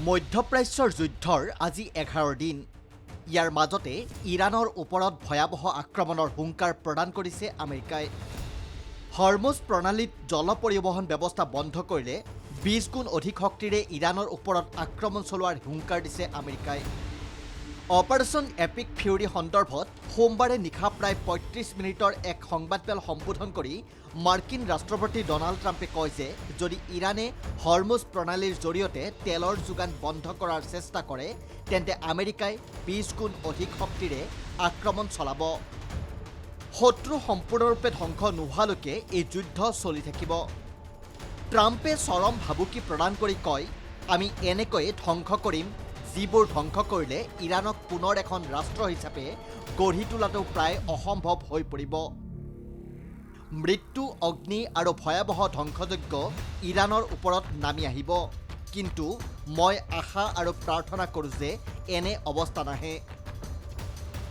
মধ্যপ্ৰাচ্যৰ যুদ্ধৰ আজি 11 দিন। ইয়াৰ মাজতে ইৰাণৰ ওপৰত ভয়াৱহ আক্ৰমণৰ হুংকাৰ প্ৰদান কৰিছে আমেৰিকাই। হৰমুজ প্ৰণালীত জল পৰিবহণ ব্যৱস্থা বন্ধ কৰিলে 20 গুণ অধিক শক্তিৰে ইৰাণৰ ওপৰত আক্ৰমণ চলোৱাৰ হুংকাৰ দিছে আমেৰিকাই। অপাৰেশ্যন এপিক ফিউৰি সন্দৰ্ভত সোমবাৰে নিশা প্ৰায় 35 মিনিটৰ এক সংবাদমেল সম্বোধন কৰি মাৰ্কিন ৰাষ্ট্ৰপতি ডনাল্ড ট্ৰাম্পে কয় যে যদি ইৰাণে হৰমুজ প্ৰণালীৰ জৰিয়তে তেলৰ যোগান বন্ধ কৰাৰ চেষ্টা কৰে তেন্তে আমেৰিকাই 20 গুণ অধিক শক্তিৰে আক্ৰমণ চলাব। শত্ৰু সম্পূৰ্ণৰূপে ধ্বংস নোহোৱালৈকে এই যুদ্ধ চলি থাকিব। ট্ৰাম্পে চৰম ভাবুকি প্ৰদান কৰি কয়, আমি এনেকৈয়ে ধ্বংস কৰিম যিবোৰ ধ্বংস কৰিলে ইৰাণক পুনৰ এখন ৰাষ্ট্ৰ হিচাপে গঢ়ি তোলাটো প্ৰায় অসম্ভৱ হৈ পৰিব। মৃত্যু, অগ্নি আৰু ভয়াৱহ ধ্বংসযজ্ঞ ইৰাণৰ ওপৰত নামি আহিব। কিন্তু মই আশা আৰু প্ৰাৰ্থনা কৰোঁ যে এনে অৱস্থা নাহে।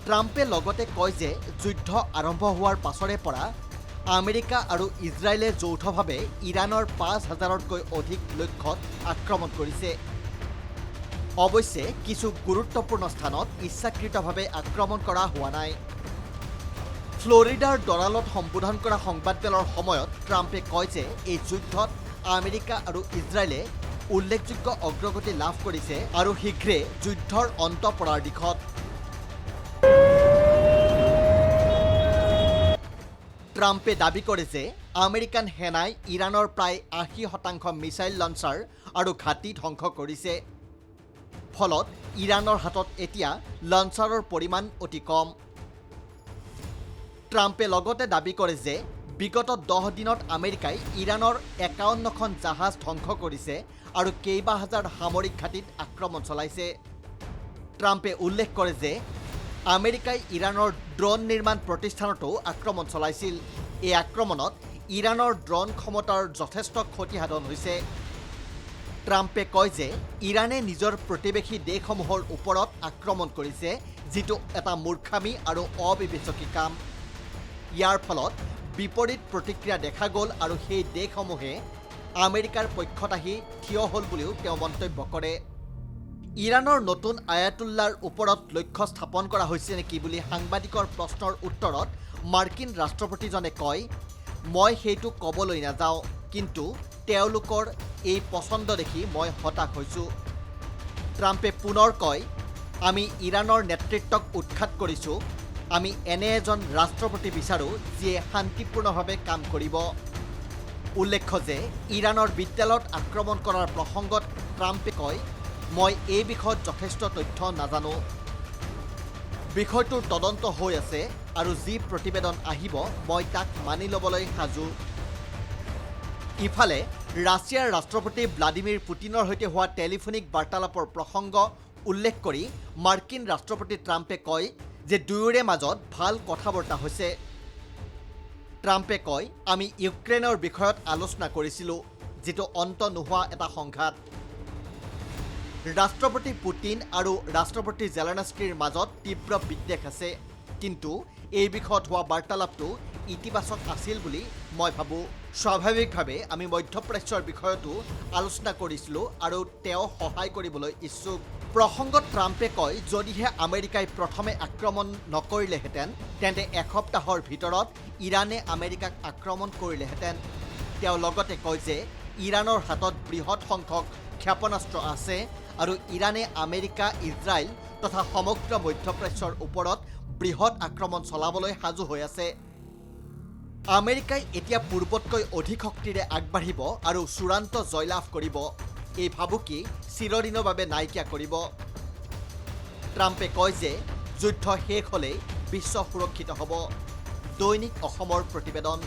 ট্ৰাম্পে লগতে কয় যে যুদ্ধ আৰম্ভ হোৱাৰ পাছৰে পৰা আমেৰিকা আৰু ইজৰাইলে যৌথভাৱে ইৰাণৰ 5,000তকৈ অধিক লক্ষ্যত আক্ৰমণ কৰিছে। অৱশ্যে কিছু গুৰুত্বপূৰ্ণ স্থানত ইচ্ছাকৃতভাৱে আক্ৰমণ কৰা হোৱা নাই। ফ্লৰিডাৰ ডৰালত সম্বোধন কৰা সংবাদমেলৰ সময়ত ট্ৰাম্পে কয় যে এই যুদ্ধত আমেৰিকা আৰু ইজৰাইলে উল্লেখযোগ্য অগ্ৰগতি লাভ কৰিছে আৰু শীঘ্ৰে যুদ্ধৰ অন্ত পৰাৰ দিশত। ট্ৰাম্পে দাবী কৰে যে আমেৰিকান সেনাই ইৰাণৰ প্ৰায় 80% মিছাইল লঞ্চাৰ আৰু ঘাটি ধ্বংস কৰিছে। ফলত ইৰাণৰ হাতত এতিয়া লঞ্চাৰৰ পৰিমাণ অতি কম। ট্ৰাম্পে লগতে দাবী কৰে যে বিগত 10 দিনত আমেৰিকাই ইৰাণৰ 51খন জাহাজ ধ্বংস কৰিছে আৰু কেইবা হাজাৰ সামৰিক ঘাটিত আক্ৰমণ চলাইছে। ট্ৰাম্পে উল্লেখ কৰে যে আমেৰিকাই ইৰাণৰ ড্ৰোন নিৰ্মাণ প্ৰতিষ্ঠানতো আক্ৰমণ চলাইছিল। এই আক্ৰমণত ইৰাণৰ ড্ৰোন ক্ষমতাৰ যথেষ্ট ক্ষতিসাধন হৈছে। ট্ৰাম্পে কয় যে ইৰাণে নিজৰ প্ৰতিবেশী দেশসমূহৰ ওপৰত আক্ৰমণ কৰিছে, যিটো এটা মূৰ্খামি আৰু অবিবেচকী কাম। ইয়াৰ ফলত বিপৰীত প্ৰতিক্ৰিয়া দেখা গ'ল আৰু সেই দেশসমূহে আমেৰিকাৰ পক্ষত আহি থিয় হ'ল বুলিও তেওঁ মন্তব্য কৰে। ইৰাণৰ নতুন আয়াতুল্লাৰ ওপৰত লক্ষ্য স্থাপন কৰা হৈছে নেকি বুলি সাংবাদিকৰ প্ৰশ্নৰ উত্তৰত মাৰ্কিন ৰাষ্ট্ৰপতিজনে কয়, মই সেইটো ক'বলৈ নাযাওঁ, কিন্তু তেওঁলোকৰ এই পচন্দ দেখি মই হতাশ হৈছোঁ। ট্ৰাম্পে পুনৰ কয়, আমি ইৰাণৰ নেতৃত্বক উৎখাত কৰিছোঁ। আমি এনে এজন ৰাষ্ট্ৰপতি বিচাৰোঁ যিয়ে শান্তিপূৰ্ণভাৱে কাম কৰিব। উল্লেখ্য যে ইৰাণৰ বিদ্যালয়ত আক্ৰমণ কৰাৰ প্ৰসংগত ট্ৰাম্পে কয়, মই এই বিষয়ত যথেষ্ট তথ্য নাজানো। বিষয়টোৰ তদন্ত হৈ আছে আৰু যি প্ৰতিবেদন আহিব মই তাক মানি ল'বলৈ সাজু। ইফালে ৰাছিয়াৰ ৰাষ্ট্ৰপতি ভ্লাডিমিৰ পুটিনৰ সৈতে হোৱা টেলিফোনিক বাৰ্তালাপৰ প্ৰসংগ উল্লেখ কৰি মাৰ্কিন ৰাষ্ট্ৰপতি ট্ৰাম্পে কয় যে দুয়োৰে মাজত ভাল কথা-বাৰ্তা হৈছে। ট্ৰাম্পে কয়, আমি ইউক্ৰেইনৰ বিষয়ত আলোচনা কৰিছিলোঁ, যিটো অন্ত নোহোৱা এটা সংঘাত। ৰাষ্ট্ৰপতি পুটিন আৰু ৰাষ্ট্ৰপতি জেলেনস্কিৰ মাজত তীব্ৰ বিদ্বেষ আছে, কিন্তু এই বিষয়ত হোৱা বাৰ্তালাপটো ইতিবাচক আছিল বুলি মই ভাবোঁ। স্বাভাৱিকভাৱে আমি মধ্যপ্ৰাচ্যৰ বিষয়তো আলোচনা কৰিছিলোঁ আৰু তেওঁ সহায় কৰিবলৈ ইচ্ছুক। প্ৰসংগত ট্ৰাম্পে কয়, যদিহে আমেৰিকাই প্ৰথমে আক্ৰমণ নকৰিলেহেঁতেন তেন্তে এসপ্তাহৰ ভিতৰত ইৰাণে আমেৰিকাক আক্ৰমণ কৰিলেহেঁতেন। তেওঁ লগতে কয় যে ইৰাণৰ হাতত বৃহৎ সংখ্যক ক্ষেপণাস্ত্ৰ আছে আৰু ইৰাণে আমেৰিকা, ইজৰাইল তথা সমগ্ৰ মধ্যপ্ৰাচ্যৰ ওপৰত বৃহৎ আক্ৰমণ চলাবলৈ সাজু হৈ আছে। আমেৰিকাই এতিয়া পূৰ্বতকৈ অধিক শক্তিৰে আগবাঢ়িব আৰু চূড়ান্ত জয়লাভ কৰিব। এই ভাবুকি চিৰদিনৰ বাবে নাইকিয়া কৰিব। ট্ৰাম্পে কয় যে যুদ্ধ শেষ হ'লেই বিশ্ব সুৰক্ষিত হ'ব। দৈনিক অসমৰ প্ৰতিবেদন।